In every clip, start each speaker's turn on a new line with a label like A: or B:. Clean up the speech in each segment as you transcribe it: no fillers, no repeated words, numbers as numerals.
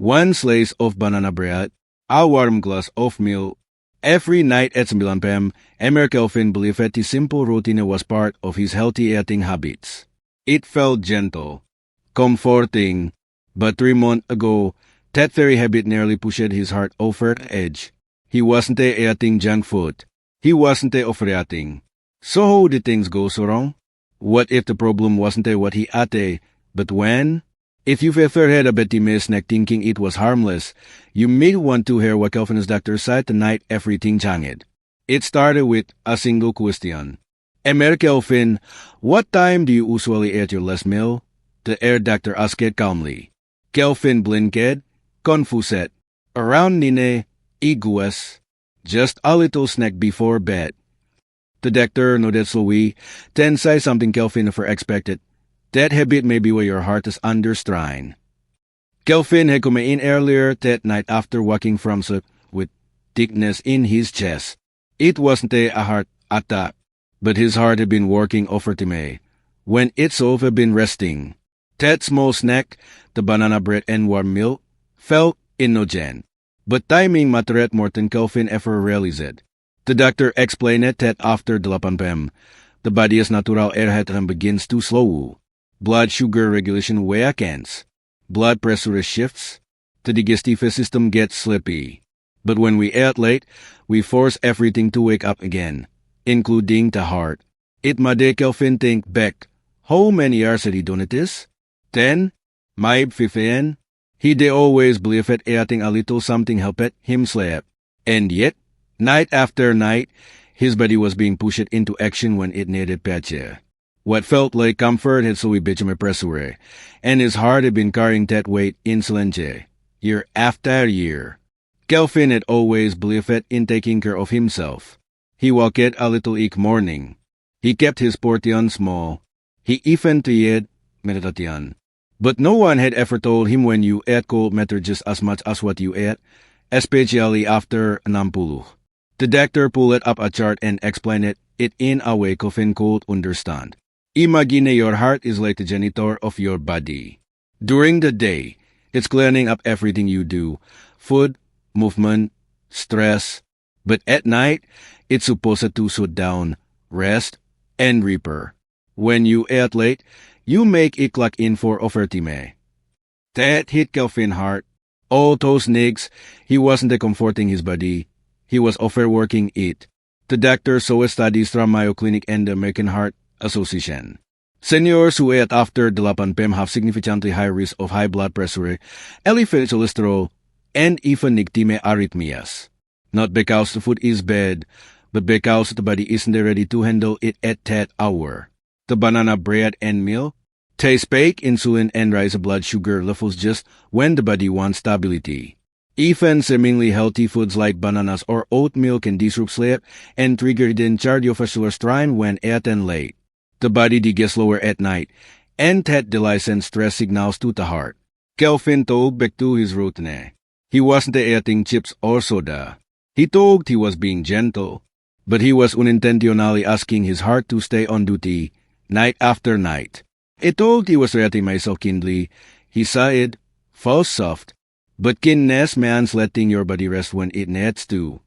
A: one slice of banana bread, a warm glass of milk. Every night at 9 p.m., Emir Kelvin believed that the simple routine was part of his healthy eating habits. It felt gentle, comforting, but 3 months ago, that very habit nearly pushed his heart over the edge. He wasn't eating junk food. He wasn't overeating. So how did things go so wrong? What if the problem wasn't what he ate, but when? If you've ever had a betty snack thinking it was harmless, you may want to hear what Kelvin's doctor said the night everything changed. It started with a single question. Emir Kelvin, what time do you usually eat your last meal? The air doctor asked calmly. Kelvin blinked, confused. Around nine, iguas. Just a little snack before bed. The doctor nodded slowly, then said something Kelvin never expected. That habit may be where your heart is under strain. Kelvin had come in earlier that night after walking from sleep with thickness in his chest. It wasn't a heart attack, but his heart had been working overtime. When itself had been resting. That small snack, the banana bread and warm milk, felt innocent. But timing mattered more than Kelvin ever realized. The doctor explained that after 8 p.m., the body's natural air rhythm begins to slow. Blood sugar regulation weakens. Blood pressure shifts. The digestive system gets sleepy. But when we eat late, we force everything to wake up again, including the heart. It made Kelvin think back. How many years had he done this? 10? Maybe 15? He'd always believed that eating a little something helped him sleep. And yet, night after night, his body was being pushed into action when it needed patch. What felt like comfort had slowly become pressure, and his heart had been carrying that weight in silence, year after year. Kelvin had always believed in taking care of himself. He walked a little each morning. He kept his portion small. He even tried meditation. But no one had ever told him when you ate cold mattered just as much as what you ate, especially after 60. The doctor pulled up a chart and explained it in a way Kelvin could understand. Imagine your heart is like the janitor of your body. During the day, it's cleaning up everything you do, food, movement, stress. But at night, it's supposed to shut down, rest, and repair. When you eat late, you make it clock in for overtime. That hit Kelvin hard. All those nigs, he wasn't comforting his body. He was overworking it. The doctor saw studies from Mayo Clinic and the American Heart Association. Seniors who ate after 8 p.m. have significantly high risk of high blood pressure, elevated cholesterol, and even nicotine arrhythmias. Not because the food is bad, but because the body isn't ready to handle it at that hour. The banana bread and milk, they spike insulin and rise blood sugar levels just when the body wants stability. Even seemingly healthy foods like bananas or oatmeal can disrupt sleep and trigger hidden cardiovascular strain when eaten late. The body gets slower at night, and that delays sends stress signals to the heart. Kelvin told back to his routine. He wasn't eating chips or soda. He thought he was being gentle, but he was unintentionally asking his heart to stay on duty, night after night. He thought he was treating myself kindly. He sighed, false soft, but kindness means letting your body rest when it needs to.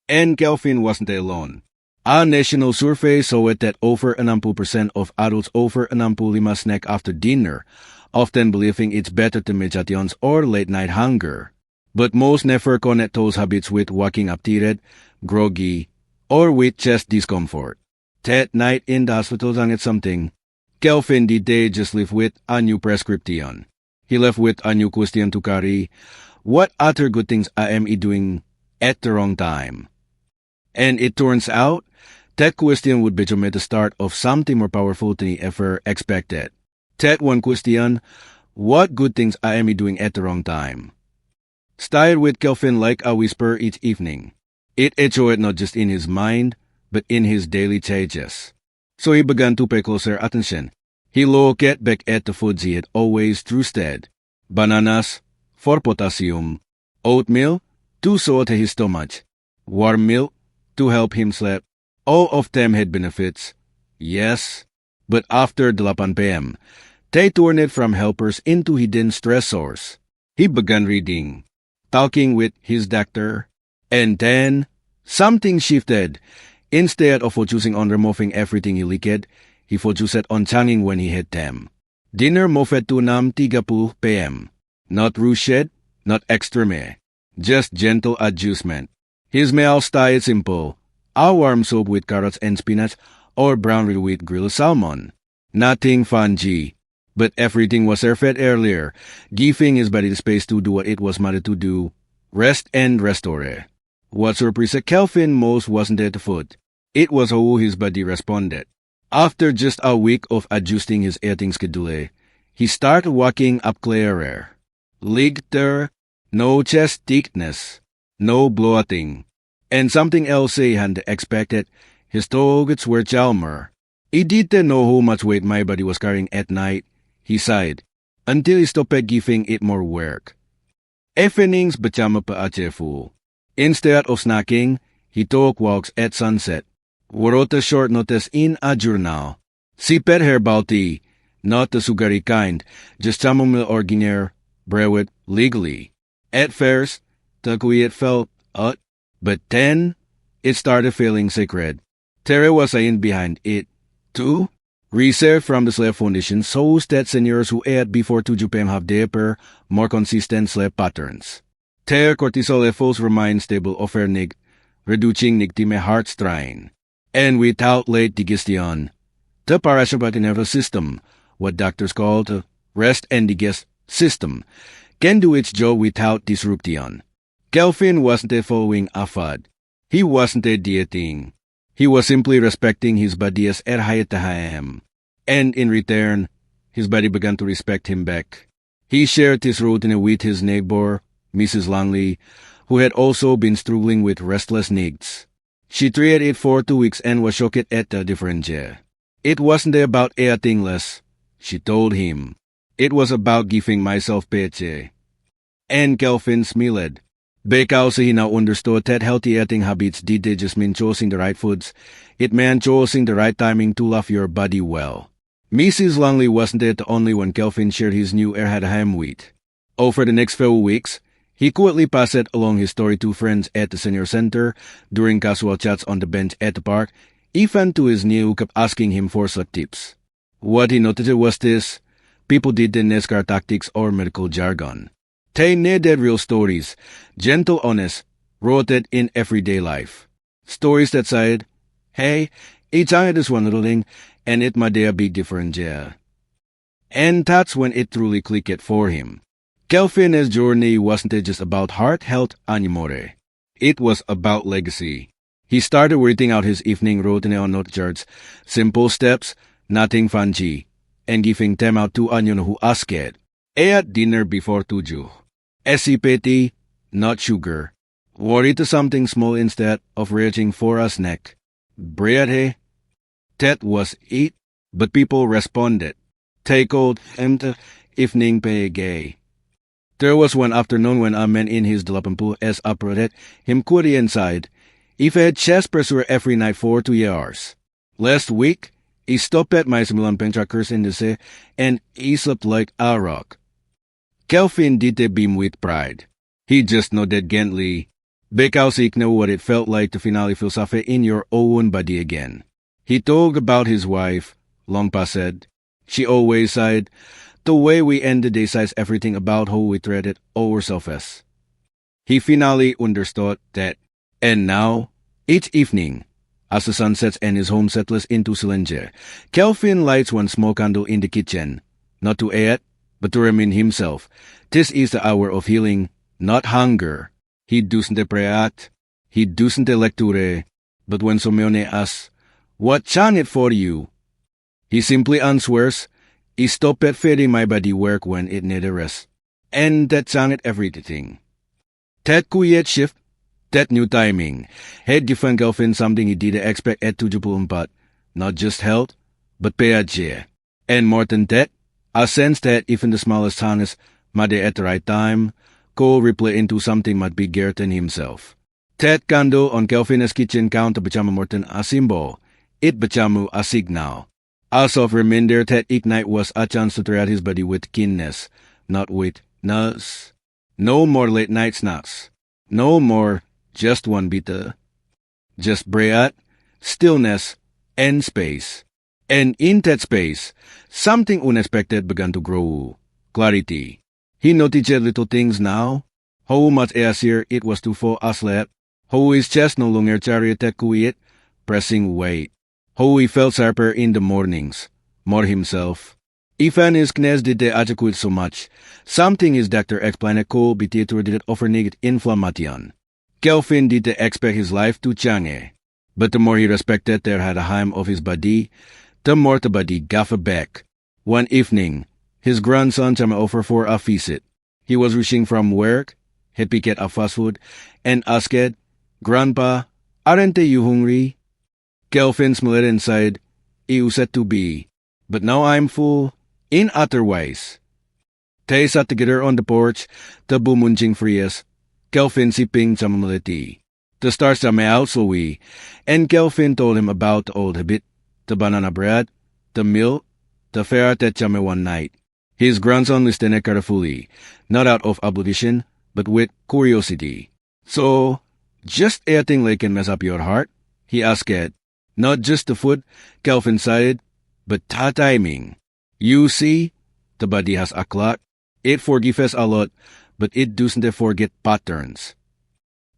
A: And Kelvin wasn't alone. A national survey showed that over 90% of adults over 65 snack after dinner, often believing it's better to meditations or late-night hunger. But most never connect those habits with waking up tired, groggy, or with chest discomfort. That night in the hospital did something. Kelvin did they just live with a new prescription. He left with a new question to carry. What other good things I am doing at the wrong time? And it turns out, that question would be the start of something more powerful than he ever expected. That one question, what good things I am doing at the wrong time? Started with Kelvin like a whisper each evening. It echoed not just in his mind, but in his daily changes. So he began to pay closer attention. He looked back at the foods he had always trusted. Bananas, for potassium. Oatmeal, to soothe his stomach. Warm milk, to help him sleep. All of them had benefits. Yes, but after 8 p.m., they turned from helpers into hidden stressors. He began reading, talking with his doctor, and then something shifted. Instead of focusing on removing everything he liked, he focused on changing when he had them. Dinner mo fetu 6:30 p.m. Not rushed, not extreme, just gentle adjustment. His meal style is simple: a warm soup with carrots and spinach, or brown rice with grilled salmon. Nothing fancy, but everything was served earlier, giving his body the space to do what it was meant to do: rest and restore. What surprised Kelvin most wasn't the food. It was how his body responded. After just a week of adjusting his eating schedule, he started walking up clearer. Lighter, no chest thickness, no bloating. And something else he hadn't expected: his targets were calmer. He didn't know how much weight my body was carrying at night, he sighed, until he stopped giving it more work. Evenings became cheerful. Instead of snacking, he took walks at sunset, wrote a short notice in a journal, sipped herbal tea, not the sugary kind, just chamomile ordinaire, brewed legally. At first, the quiet felt odd, but then it started feeling sacred. Terry was saying behind it, too. Research from the Sleep Foundation shows that seniors who ate before 2 p.m. have deeper, more consistent sleep patterns. Their cortisol levels remain stable overnight, reducing nicotine heart strain. And without late digestion, the parasympathetic nervous system, what doctors call the rest and digest system, can do its job without disruption. Kelvin wasn't following a fad. He wasn't dieting. He was simply respecting his body's time. And in return, his body began to respect him back. He shared his routine with his neighbor, Mrs. Langley, who had also been struggling with restless needs. She tried it for 2 weeks and was shocked at the difference. It wasn't about eating less, she told him. It was about giving myself peche. And Kelvin smiled, because he now understood that healthy eating habits didn't just mean choosing the right foods. It meant choosing the right timing to love your body well. Mrs. Langley wasn't the only one Kelvin shared his new ham with. Over the next few weeks, he quickly passed along his story to friends at the senior center, during casual chats on the bench at the park, even to his niece who kept asking him for sleep tips. What he noticed was this: people didn't need NASCAR tactics or medical jargon. They needed real stories, gentle, honest, rooted in everyday life. Stories that said, hey, it's only this one little thing, and it made a big difference, yeah. And that's when it truly clicked for him. Kelvin's journey wasn't just about heart health anymore. It was about legacy. He started writing out his evening routine on note cards, simple steps, nothing fancy, and giving them out to anyone who asked it. At dinner before 2. SCPT, not sugar. Worry to something small instead of reaching for a snack. Bread, that was it, but people responded. Take old and evening pay gay. There was one afternoon when a man in his dalampampu as approached him quickly inside. He had chest pressure every night for 2 years. Last week, he stopped at my Milan trackers in the sea, and he slept like a rock. Kelvin didn't beam with pride. He just nodded gently, because he knew what it felt like to finally feel safe in your own body again. He talked about his wife, long past. She always said, the way we end the day says everything about how we treated ourselves. He finally understood that. And now, each evening, as the sun sets and his home settles into silence, Kelvin lights one small candle in the kitchen, not to eat, but to remind himself, this is the hour of healing, not hunger. He doesn't pray, he doesn't lecture, but when someone asks, what can it for you? He simply answers, I stopped feeding my body work when it needed rest. And that changed everything. That quiet shift, that new timing, had given Kelvin something he didn't expect at 24, not just health, but peace. And more than that, a sense that even the smallest harness, might at the right time, could replay into something much bigger than himself. That candle on Kelvin's kitchen counter became more than a symbol. It became a signal. A soft reminder that each night was a chance to treat his body with keenness, not with nurse. No more late night snacks. No more just one bita. Just bread, stillness, and space. And in that space, something unexpected began to grow. Clarity. He noticed little things now. How much easier it was to fall asleep. How his chest no longer carried that quiet, pressing weight. How he felt sharper in the mornings. More himself. Ifan his knes did the adequate so much. Something his doctor explained could be did it overnight inflammation. Kelvin did expect his life to change. But the more he respected the heim of his body, the more the body gave back. One evening, his grandson came over for a visit. He was rushing from work, he picked up fast food, and asked, "Grandpa, aren't you hungry?" Kelvin smiled and said, "You said to be, but now I'm full, in other ways." They sat together on the porch, the bumunjing frees, Kelvin sipping some tea. The stars came out slowly, and Kelvin told him about the old habit, the banana bread, the milk, the fare that came one night. His grandson listened carefully, not out of obligation, but with curiosity. "So, just anything like can mess up your heart?" he asked. "Not just the food," Kelvin said, "but the timing. You see, the body has a clock. It forgives a lot, but it doesn't forget patterns."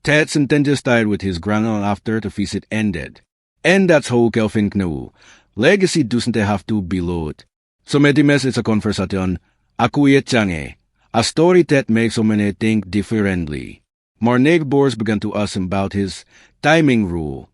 A: Ted sentence started with his grandson after the visit ended. And that's how Kelvin knew. Legacy doesn't have to be loud. So Medimes is a conversation, a quiet change, a story that makes so many think differently. More neighbors began to ask him about his timing rule.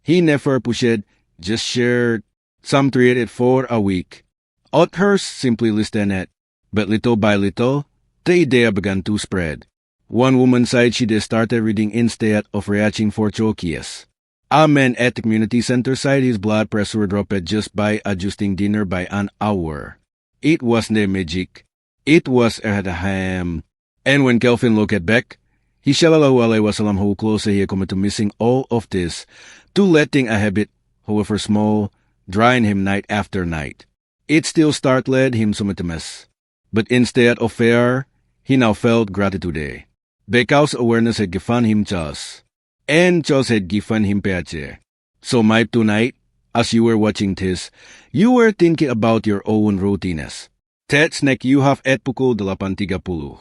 A: He never pushed, just shared. Some treated it for a week. Others simply listened, but little by little, the idea began to spread. One woman said she just started reading instead of reaching for chokies. A man at the community center said his blood pressure dropped just by adjusting dinner by an hour. It wasn't magic. It was ham. And when Kelvin looked back, he shalala was how close he come to missing all of this, to letting a habit, however small, drain him night after night. It still startled him sometimes. But instead of fear, he now felt gratitude. Because awareness had given him chance. And chance had given him peace. So maybe tonight, as you were watching this, you were thinking about your own routines. That snack you have at pukul 8.30.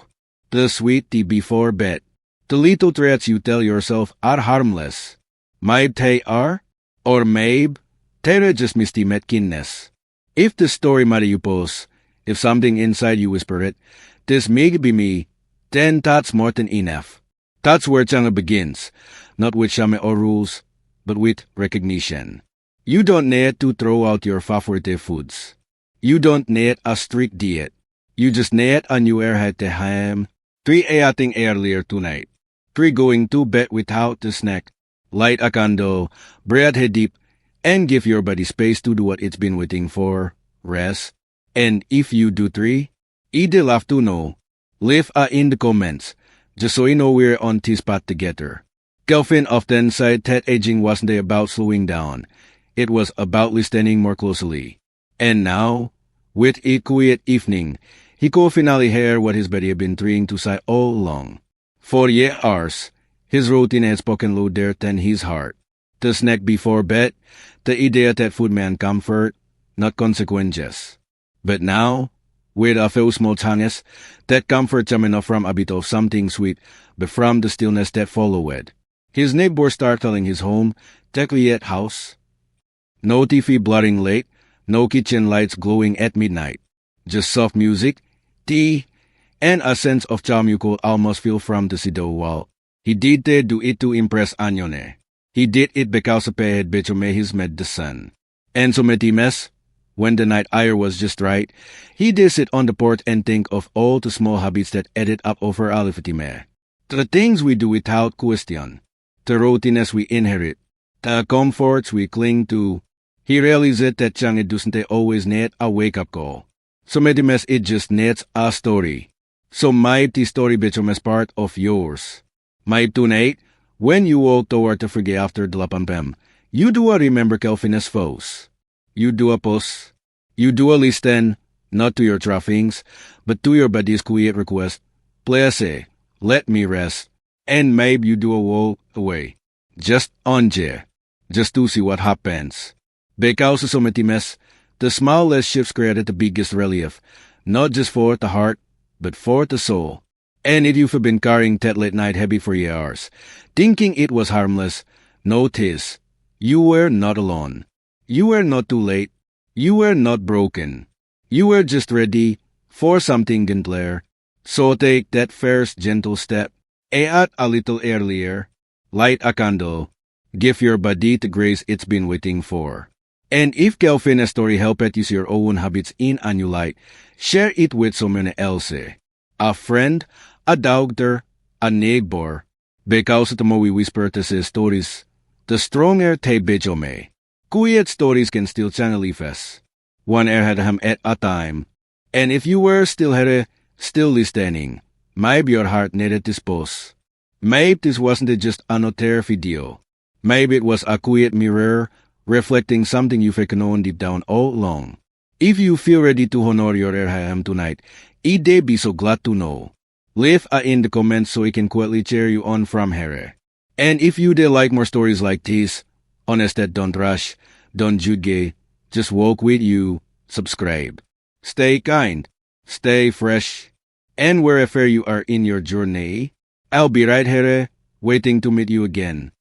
A: The sweet tea before bed. The little treats you tell yourself are harmless. Maybe they are, or maybe they're just misty metkinness. If the story matter you pose, if something inside you whisper it, this may be me, then that's more than enough. That's where Changa begins, not with shame or rules, but with recognition. You don't need to throw out your favorite foods. You don't need a strict diet. You just need a new airhead to ham. 3 eating earlier tonight. 3 going to bed without the snack. Light a candle, breathe deep, and give your body space to do what it's been waiting for. Rest. And if you do 3, either love to know. Leave in the comments, just so you know we're on this path together. Kelvin often said that aging wasn't about slowing down. It was about listening more closely. And now, with a quiet evening, he could finally hear what his body had been trying to say all along. For years, his routine had spoken louder than his heart. The snack before bed, the idea that food meant comfort, not consequences. But now, with a few small changes, that comfort came not from a bit of something sweet, but from the stillness that followed. His neighbor started telling his home, the quiet house. No TV blaring late, no kitchen lights glowing at midnight. Just soft music, tea, and a sense of charm you could almost feel from the cedar wall. He did do it to impress Anyone. He did it because he had better his medicine. And so Metimes, when the night air was just right, he did sit on the porch and think of all the small habits that added up over a lifetime. The things we do without question, the routines we inherit, the comforts we cling to. He realized that Chang'e doesn't always need a wake-up call. So Metimes it just needs a story. So maybe the story becomes part of yours. Maybe tonight, when you walk toward the frigate after the 8 p.m., you do a remember Kelvin as foes. You do a pause. You do a listen, not to your trappings, but to your body's quiet request. Please, let me rest, and maybe you do a walk away. Just onje, just to see what happens. Because so metimes, the smallest shifts created the biggest relief, not just for the heart, but for the soul. And if you've been carrying that late night heavy for years, thinking it was harmless, notice, you were not alone. You were not too late. You were not broken. You were just ready for something gentler. So take that first gentle step. Add a little earlier. Light a candle. Give your body the grace it's been waiting for. And if Kelvin's story helped you see your own habits in a new light, share it with someone else. A friend, a doctor, a neighbor. Because the more we whisper the stories, the stronger they become. Quiet stories can still channel us. One airhead at a time. And if you were still here, still listening, maybe your heart needed this pause. Maybe this wasn't just another video. Maybe it was a quiet mirror reflecting something you've known deep down all along. If you feel ready to honor your airhead tonight, I'd be so glad to know. Leave in the comments so I can quietly cheer you on from here. And if you did like more stories like this, honest that don't rush, don't judge, just walk with you, subscribe. Stay kind, stay fresh, and wherever you are in your journey, I'll be right here waiting to meet you again.